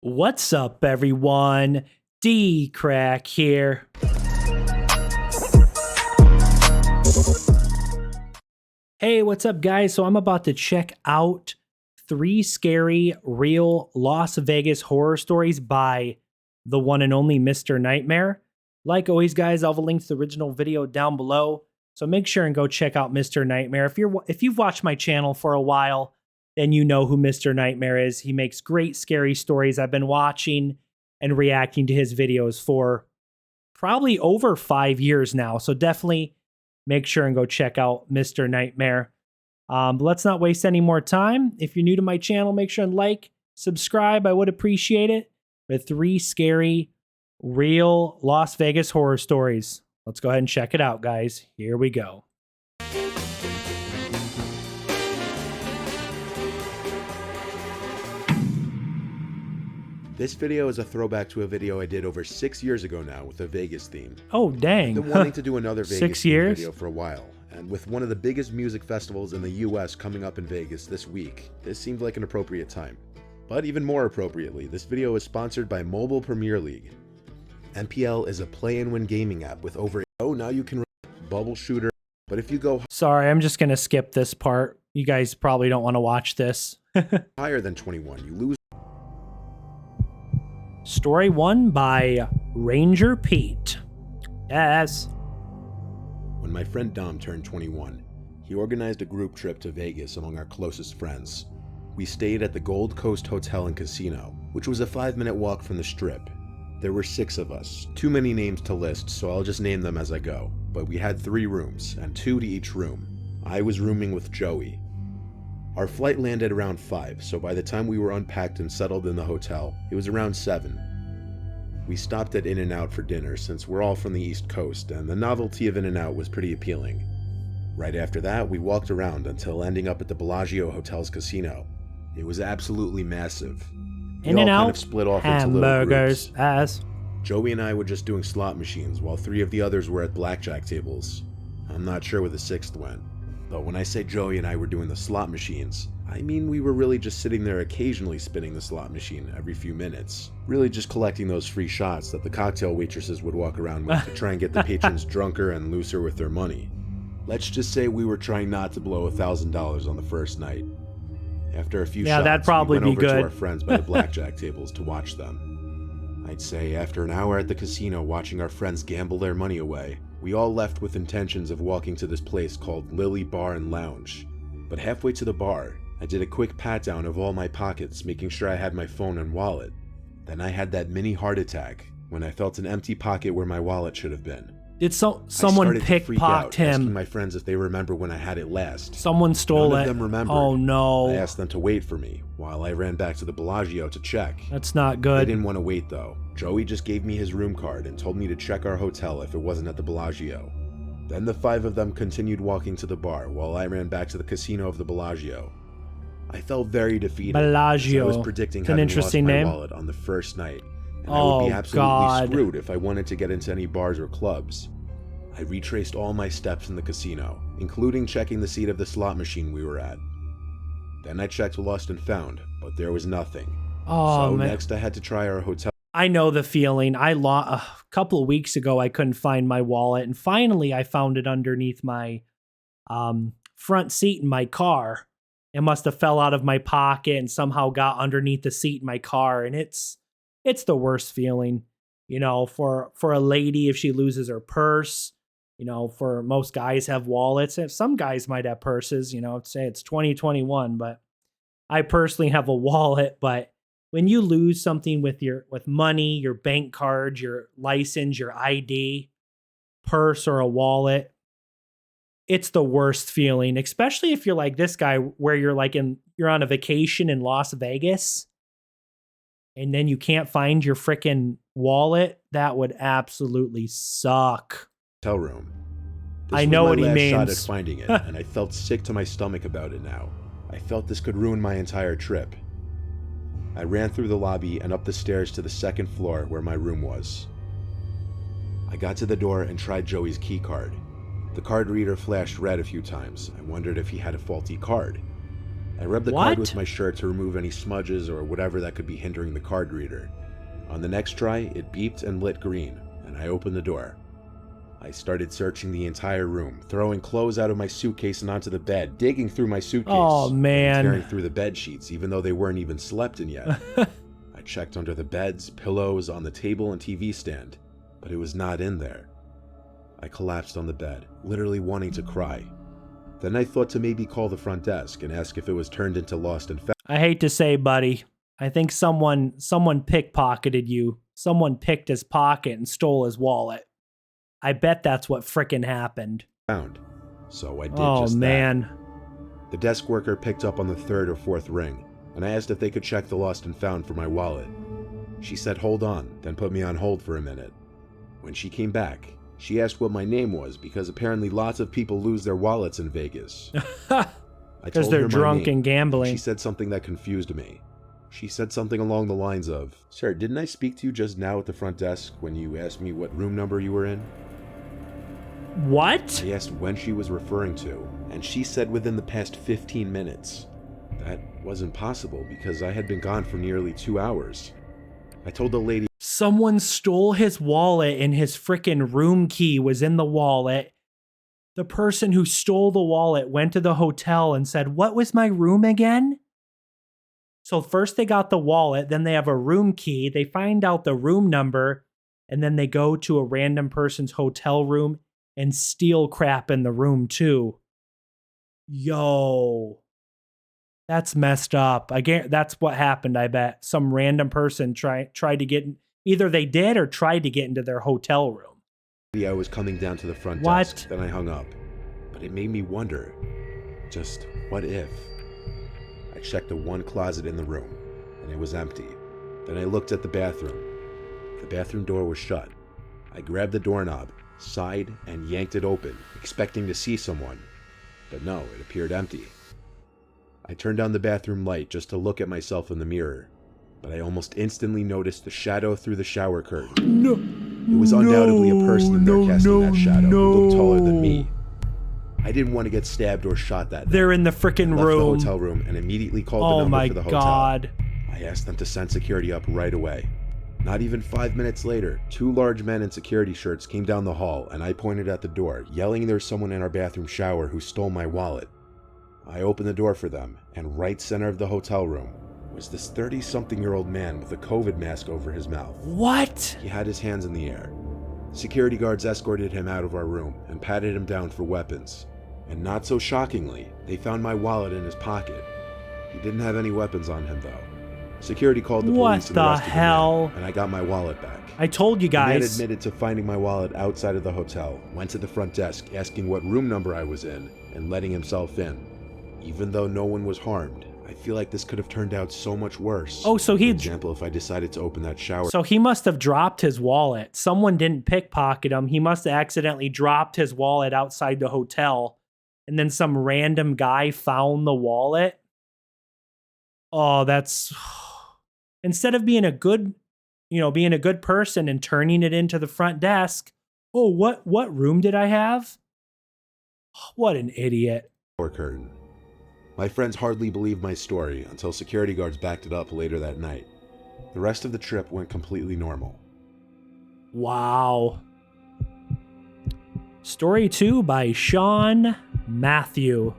What's up, everyone? DKRACK here. Hey, what's up, guys? So I'm about to check out 3 scary, real Las Vegas horror stories by the one and only Mr. Nightmare. Like always, guys, I'll have a link to the original video down below. So make sure and go check out Mr. Nightmare. If you've watched my channel for a while, then you know who Mr. Nightmare is. He makes great scary stories. I've been watching and reacting to his videos for probably over 5 years now. So definitely make sure and go check out Mr. Nightmare. But let's not waste any more time. If you're new to my channel, make sure and like, subscribe. I would appreciate it. With 3 scary, real Las Vegas horror stories. Let's go ahead and check it out, guys. Here we go. This video is a throwback to a video I did over 6 years ago now with a Vegas theme. Oh, dang. I've been wanting to do another Vegas 6 years? video for a while, and with one of the biggest music festivals in the US coming up in Vegas this week, this seemed like an appropriate time. But even more appropriately, this video is sponsored by Mobile Premier League. MPL is a play-and-win gaming app with over now you can bubble shooter, but if you go Sorry, I'm just going to skip this part. You guys probably don't want to watch this. higher than 21, you lose. Story 1 by Ranger Pete. Yes. When my friend Dom turned 21, he organized a group trip to Vegas among our closest friends. We stayed at the Gold Coast Hotel and Casino, which was a 5-minute walk from the Strip. There were 6 of us, too many names to list, so I'll just name them as I go. But we had 3 rooms, and 2 to each room. I was rooming with Joey. Our flight landed around 5, so by the time we were unpacked and settled in the hotel, it was around 7. We stopped at In-N-Out for dinner since we're all from the East Coast, and the novelty of In-N-Out was pretty appealing. Right after that, we walked around until ending up at the Bellagio Hotel's casino. It was absolutely massive. We all kind of split off into little groups. Joey and I were just doing slot machines, while 3 of the others were at blackjack tables. I'm not sure where the 6th went. But when I say Joey and I were doing the slot machines, I mean we were really just sitting there occasionally spinning the slot machine every few minutes. Really just collecting those free shots that the cocktail waitresses would walk around with to try and get the patrons drunker and looser with their money. Let's just say we were trying not to blow $1,000 on the first night. After a few shots, that'd probably we went be over good. to our friends by the blackjack tables to watch them. I'd say after an hour at the casino watching our friends gamble their money away, we all left with intentions of walking to this place called Lily Bar and Lounge. But halfway to the bar, I did a quick pat down of all my pockets, making sure I had my phone and wallet. Then I had that mini heart attack when I felt an empty pocket where my wallet should have been. Did someone pickpocket him? Asking my friends if they remember when I had it last. Someone stole None it. of them remembered. Oh no. I asked them to wait for me while I ran back to the Bellagio to check. That's not They good. didn't want to wait though. Joey just gave me his room card and told me to check our hotel if it wasn't at the Bellagio. Then the 5 of them continued walking to the bar while I ran back to the casino of the Bellagio. I felt very defeated. Bellagio. I was predicting It's an having interesting lost my name. wallet on the first night, and I would be absolutely screwed if I wanted to get into any bars or clubs. I retraced all my steps in the casino, including checking the seat of the slot machine we were at. Then I checked Lost and Found, but there was nothing. Oh, So man. next I had to try our hotel. I know the feeling. A couple of weeks ago, I couldn't find my wallet, and finally I found it underneath my front seat in my car. It must have fell out of my pocket and somehow got underneath the seat in my car, and it's the worst feeling, you know, for a lady if she loses her purse. You know, for most guys have wallets. And some guys might have purses, you know, say it's 2021, but I personally have a wallet. But when you lose something with money, your bank card, your license, your ID, purse, or a wallet, it's the worst feeling, especially if you're like this guy where you're on a vacation in Las Vegas and then you can't find your freaking wallet. That would absolutely suck. Hotel room. I know what he This was my last shot means. at finding it, and I felt sick to my stomach about it now. I felt this could ruin my entire trip. I ran through the lobby and up the stairs to the 2nd floor where my room was. I got to the door and tried Joey's key card. The card reader flashed red a few times. I wondered if he had a faulty card. I rubbed the What? card with my shirt to remove any smudges or whatever that could be hindering the card reader. On the next try, it beeped and lit green, and I opened the door. I started searching the entire room, throwing clothes out of my suitcase and onto the bed, digging through my suitcase, Oh, and man. tearing through the bed sheets, even though they weren't even slept in yet. I checked under the beds, pillows, on the table, and TV stand, but it was not in there. I collapsed on the bed, literally wanting to cry. Then I thought to maybe call the front desk and ask if it was turned into lost and found. I hate to say, buddy, I think someone pickpocketed you. Someone picked his pocket and stole his wallet. I bet that's what frickin' happened. So I did Oh, just man. that. The desk worker picked up on the third or fourth ring, and I asked if they could check the lost and found for my wallet. She said hold on, then put me on hold for a minute. When she came back, she asked what my name was because apparently lots of people lose their wallets in Vegas. Because they're drunk and gambling. She said something that confused me. She said something along the lines of, "Sir, didn't I speak to you just now at the front desk when you asked me what room number you were in?" What? I asked when she was referring to, and she said within the past 15 minutes. That wasn't possible because I had been gone for nearly 2 hours. I told the lady Someone stole his wallet and his frickin' room key was in the wallet. The person who stole the wallet went to the hotel and said, "What was my room again?" So first they got the wallet, then they have a room key, they find out the room number, and then they go to a random person's hotel room and steal crap in the room too. Yo. That's messed up. That's what happened, I bet. Some random person tried to get either they did or tried to get into their hotel room. I was coming down to the front What? desk, then I hung up. But it made me wonder, just what if? I checked the one closet in the room, and it was empty. Then I looked at the bathroom. The bathroom door was shut. I grabbed the doorknob, sighed, and yanked it open, expecting to see someone. But no, it appeared empty. I turned on the bathroom light just to look at myself in the mirror, but I almost instantly noticed the shadow through the shower curtain. No. It was undoubtedly a person in there casting that shadow who looked taller than me. I didn't want to get stabbed or shot that night. They're in the frickin' I left room. the hotel room and immediately called the Oh number my for the hotel. God. I asked them to send security up right away. Not even 5 minutes later, 2 large men in security shirts came down the hall and I pointed at the door, yelling there's someone in our bathroom shower who stole my wallet. I opened the door for them, and right center of the hotel room was this 30-something-year-old man with a COVID mask over his mouth. What? He had his hands in the air. Security guards escorted him out of our room and patted him down for weapons. And not so shockingly, they found my wallet in his pocket. He didn't have any weapons on him, though. Security called the police and arrested the man, and I got my wallet back. I told you The man guys. admitted to finding my wallet outside of the hotel, went to the front desk asking what room number I was in, and letting himself in. Even though no one was harmed, I feel like this could have turned out so much worse. Oh, so For he example, if I decided to open that shower. So he must have dropped his wallet. Someone didn't pickpocket him. He must have accidentally dropped his wallet outside the hotel. And then some random guy found the wallet. Oh, that's... Instead of being a good, being a good person and turning it into the front desk. Oh, what room did I have? What an idiot. Curtain. My friends hardly believed my story until security guards backed it up later that night. The rest of the trip went completely normal. Wow. Story 2 by Sean Matthew.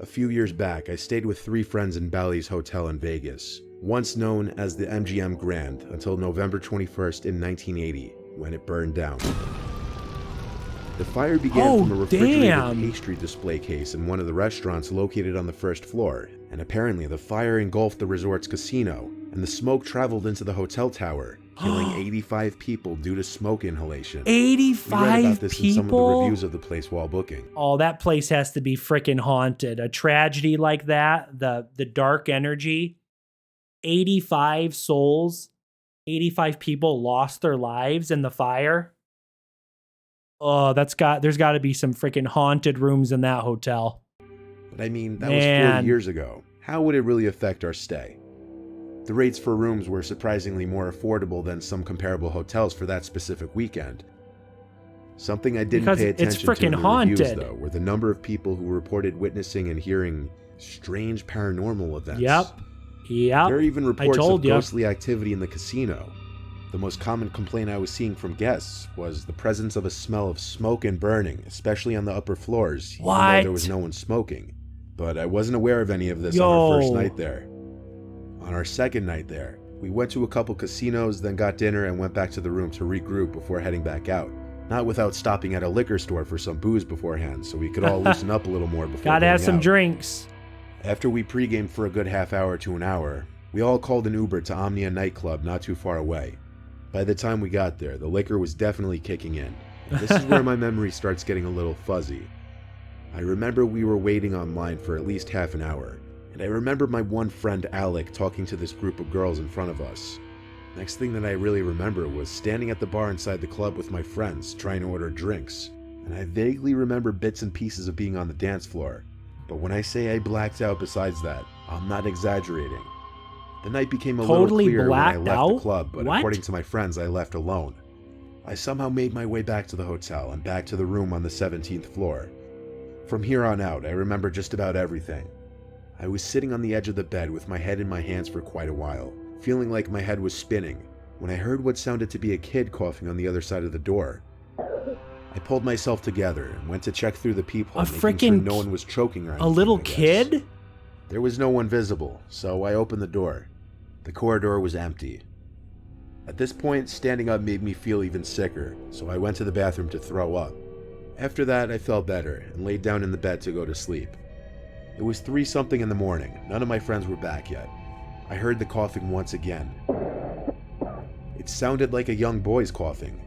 A few years back, I stayed with 3 friends in Bally's Hotel in Vegas, once known as the MGM Grand, until November 21st in 1980, when it burned down. The fire began from a refrigerated pastry display case in one of the restaurants located on the first floor, and apparently the fire engulfed the resort's casino, and the smoke traveled into the hotel tower, killing 85 people due to smoke inhalation. 85 we read about this people? in some of the reviews of the place while booking. Oh, that place has to be freaking haunted. A tragedy like that, the dark energy. 85 souls, 85 people lost their lives in the fire. Oh, there's got to be some freaking haunted rooms in that hotel. But I mean, that was 4 years ago. How would it really affect our stay? The rates for rooms were surprisingly more affordable than some comparable hotels for that specific weekend. Something I didn't Because pay it's attention to freaking in the reviews, haunted. though, were the number of people who reported witnessing and hearing strange paranormal events. Yep. There are even reports of ya. ghostly activity in the casino. The most common complaint I was seeing from guests was the presence of a smell of smoke and burning, especially on the upper floors, even though there was no one smoking. But I wasn't aware of any of this on our first night there. On our second night there, we went to a couple casinos, then got dinner and went back to the room to regroup before heading back out. Not without stopping at a liquor store for some booze beforehand, so we could all loosen up a little more before Gotta have some out. drinks. After we pre-gamed for a good half hour to an hour, we all called an Uber to Omnia nightclub not too far away. By the time we got there, the liquor was definitely kicking in. And this is where my memory starts getting a little fuzzy. I remember we were waiting online for at least half an hour, and I remember my one friend Alec talking to this group of girls in front of us. Next thing that I really remember was standing at the bar inside the club with my friends trying to order drinks, and I vaguely remember bits and pieces of being on the dance floor, but when I say I blacked out besides that, I'm not exaggerating. The night became a little clearer when I left the club, but according to my friends, I left alone. I somehow made my way back to the hotel and back to the room on the 17th floor. From here on out, I remember just about everything. I was sitting on the edge of the bed with my head in my hands for quite a while, feeling like my head was spinning, when I heard what sounded to be a kid coughing on the other side of the door. I pulled myself together and went to check through the peephole, making sure no one was choking or anything. A little kid? There was no one visible, so I opened the door. The corridor was empty. At this point, standing up made me feel even sicker, so I went to the bathroom to throw up. After that, I felt better and laid down in the bed to go to sleep. It was 3-something in the morning. None of my friends were back yet. I heard the coughing once again. It sounded like a young boy's coughing.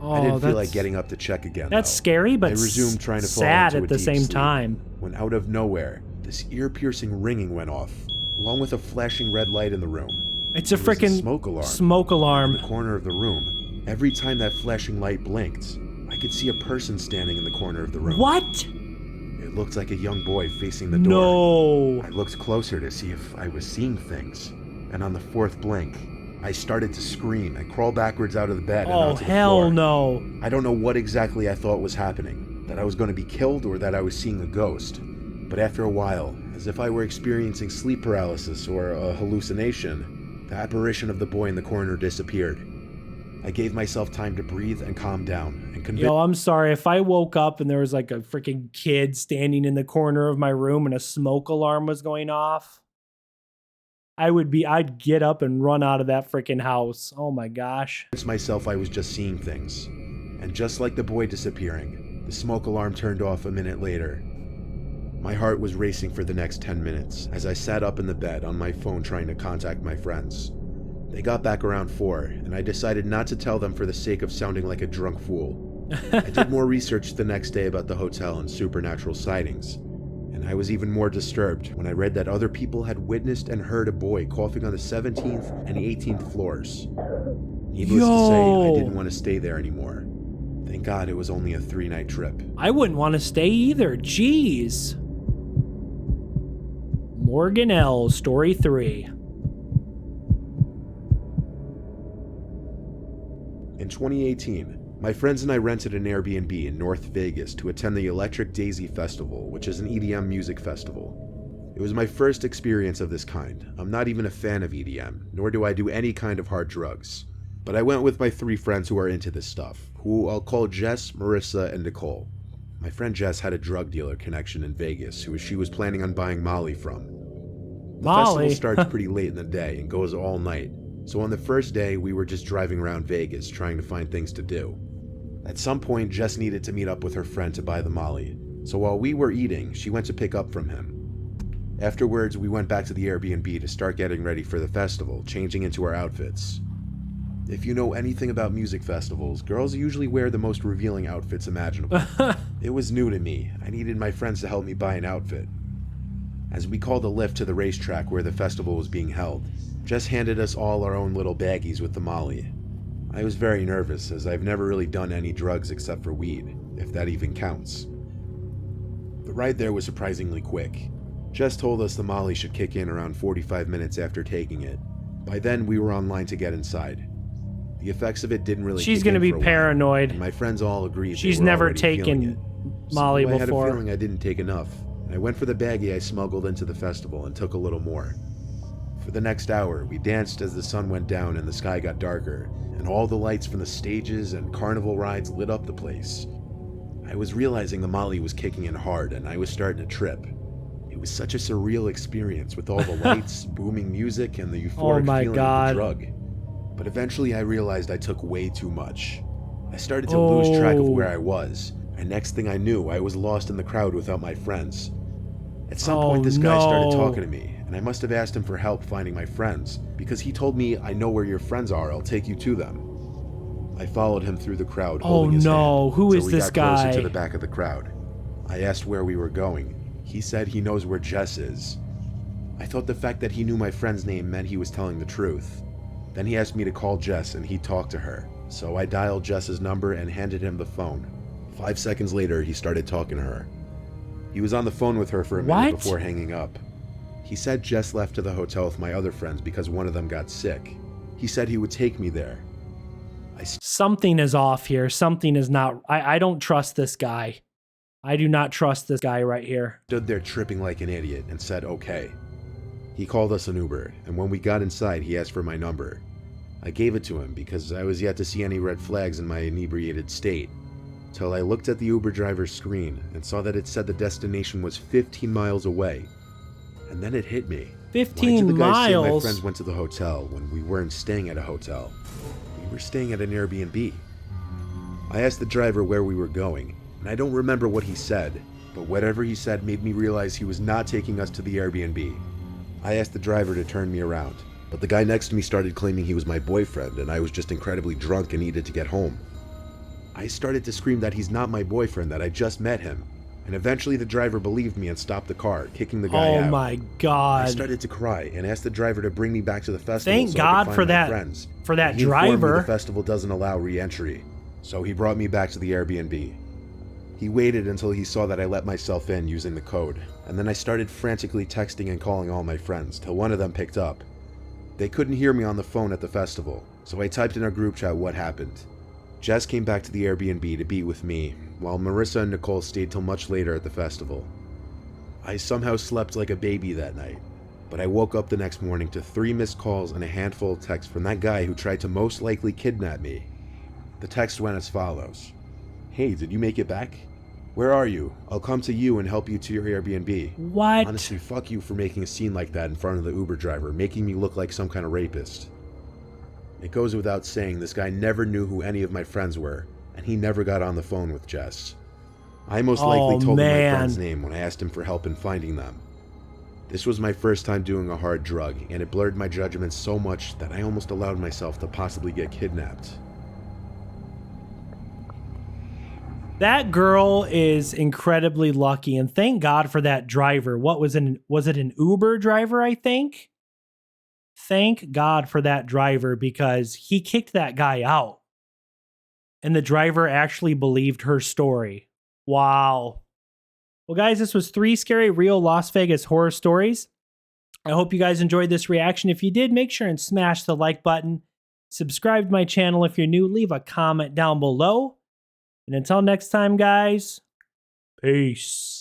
I didn't feel like getting up to check again. That's scary, but I resumed trying to fall sad into at the deep same sleep, time. when out of nowhere, this ear-piercing ringing went off, along with a flashing red light in the room. It's a freaking smoke alarm in the corner of the room. Every time that flashing light blinked, I could see a person standing in the corner of the room. What? It looked like a young boy facing the door. No. I looked closer to see if I was seeing things, and on the 4th blink, I started to scream and crawl backwards out of the bed and onto the floor. Oh, hell no. I don't know what exactly I thought was happening, that I was going to be killed or that I was seeing a ghost. But after a while, as if I were experiencing sleep paralysis or a hallucination, the apparition of the boy in the corner disappeared. I gave myself time to breathe and calm down and Yo, I'm sorry. If I woke up and there was like a freaking kid standing in the corner of my room and a smoke alarm was going off, I'd get up and run out of that freaking house. Oh my gosh. I convinced myself I was just seeing things. And just like the boy disappearing, the smoke alarm turned off a minute later. My heart was racing for the next 10 minutes as I sat up in the bed on my phone trying to contact my friends. They got back around 4, and I decided not to tell them for the sake of sounding like a drunk fool. I did more research the next day about the hotel and supernatural sightings, and I was even more disturbed when I read that other people had witnessed and heard a boy coughing on the 17th and 18th floors. Needless to say, I didn't want to stay there anymore. Thank God it was only a 3-night trip. I wouldn't want to stay either. Jeez. Morgan L. Story 3. In 2018, my friends and I rented an Airbnb in North Vegas to attend the Electric Daisy Festival, which is an EDM music festival. It was my first experience of this kind. I'm not even a fan of EDM, nor do I do any kind of hard drugs. But I went with my 3 friends who are into this stuff, who I'll call Jess, Marissa, and Nicole. My friend Jess had a drug dealer connection in Vegas who she was planning on buying Molly from. The festival starts pretty late in the day and goes all night. So on the first day, we were just driving around Vegas trying to find things to do. At some point, Jess needed to meet up with her friend to buy the Molly, so while we were eating, she went to pick up from him. Afterwards, we went back to the Airbnb to start getting ready for the festival, changing into our outfits. If you know anything about music festivals, girls usually wear the most revealing outfits imaginable. It was new to me. I needed my friends to help me buy an outfit. As we called a lift to the racetrack where the festival was being held, Jess handed us all our own little baggies with the Molly. I was very nervous, as I've never really done any drugs except for weed, if that even counts. The ride there was surprisingly quick. Jess told us the Molly should kick in around 45 minutes after taking it. By then, we were online to get inside. The effects of it didn't really She's kick going to in be for a while, paranoid. and my friends all agreed She's they were never already feeling taken it. Molly I had a before. feeling I didn't take enough, and I went for the baggie I smuggled into the festival and took a little more. For the next hour, we danced as the sun went down and the sky got darker, and all the lights from the stages and carnival rides lit up the place. I was realizing the Molly was kicking in hard, and I was starting to trip. It was such a surreal experience with all the lights, booming music, and the euphoric feeling of the drug. But eventually I realized I took way too much. I started to lose track of where I was, and next thing I knew, I was lost in the crowd without my friends. At some point, this guy started talking to me, and I must have asked him for help finding my friends, because he told me, "I know where your friends are, I'll take you to them." I followed him through the crowd, holding his hand. Who is we this got guy? closer to the back of the crowd. I asked where we were going. He said he knows where Jess is. I thought the fact that he knew my friend's name meant he was telling the truth. Then he asked me to call Jess and he'd talk to her. So I dialed Jess's number and handed him the phone. 5 seconds later, he started talking to her. He was on the phone with her for a minute before hanging up. He said Jess left to the hotel with my other friends because one of them got sick. He said he would take me there. Something is off here. Something is not. I don't trust this guy. I do not trust this guy right here. Stood there tripping like an idiot and said okay. He called us an Uber, and when we got inside, he asked for my number. I gave it to him because I was yet to see any red flags in my inebriated state, till I looked at the Uber driver's screen and saw that it said the destination was 15 miles away. And then it hit me. 15 miles? Why did the guy say my miles? friends went to the hotel when we weren't staying at a hotel? We were staying at an Airbnb. I asked the driver where we were going, and I don't remember what he said, but whatever he said made me realize he was not taking us to the Airbnb. I asked the driver to turn me around, but the guy next to me started claiming he was my boyfriend and I was just incredibly drunk and needed to get home. I started to scream that he's not my boyfriend, that I just met him, and eventually the driver believed me and stopped the car, kicking the guy out. Oh my God. I started to cry and asked the driver to bring me back to the festival. Thank so God I could find for my that, friends. for that He informed me driver. the festival doesn't allow re-entry, so he brought me back to the Airbnb. He waited until he saw that I let myself in using the code, and then I started frantically texting and calling all my friends till one of them picked up. They couldn't hear me on the phone at the festival, so I typed in our group chat what happened. Jess came back to the Airbnb to be with me, while Marissa and Nicole stayed till much later at the festival. I somehow slept like a baby that night, but I woke up the next morning to 3 missed calls and a handful of texts from that guy who tried to most likely kidnap me. The text went as follows. "Hey, did you make it back? Where are you? I'll come to you and help you to your Airbnb." What? Honestly, fuck you for making a scene like that in front of the Uber driver, making me look like some kind of rapist. It goes without saying this guy never knew who any of my friends were, and he never got on the phone with Jess. I most likely told him my friend's name when I asked him for help in finding them. This was my first time doing a hard drug, and it blurred my judgment so much that I almost allowed myself to possibly get kidnapped. That girl is incredibly lucky, and thank God for that driver. Was it an Uber driver, I think? Thank God for that driver, because he kicked that guy out. And the driver actually believed her story. Wow. Well, guys, this was 3 scary real Las Vegas horror stories. I hope you guys enjoyed this reaction. If you did, make sure and smash the like button. Subscribe to my channel if you're new. Leave a comment down below. And until next time, guys, peace.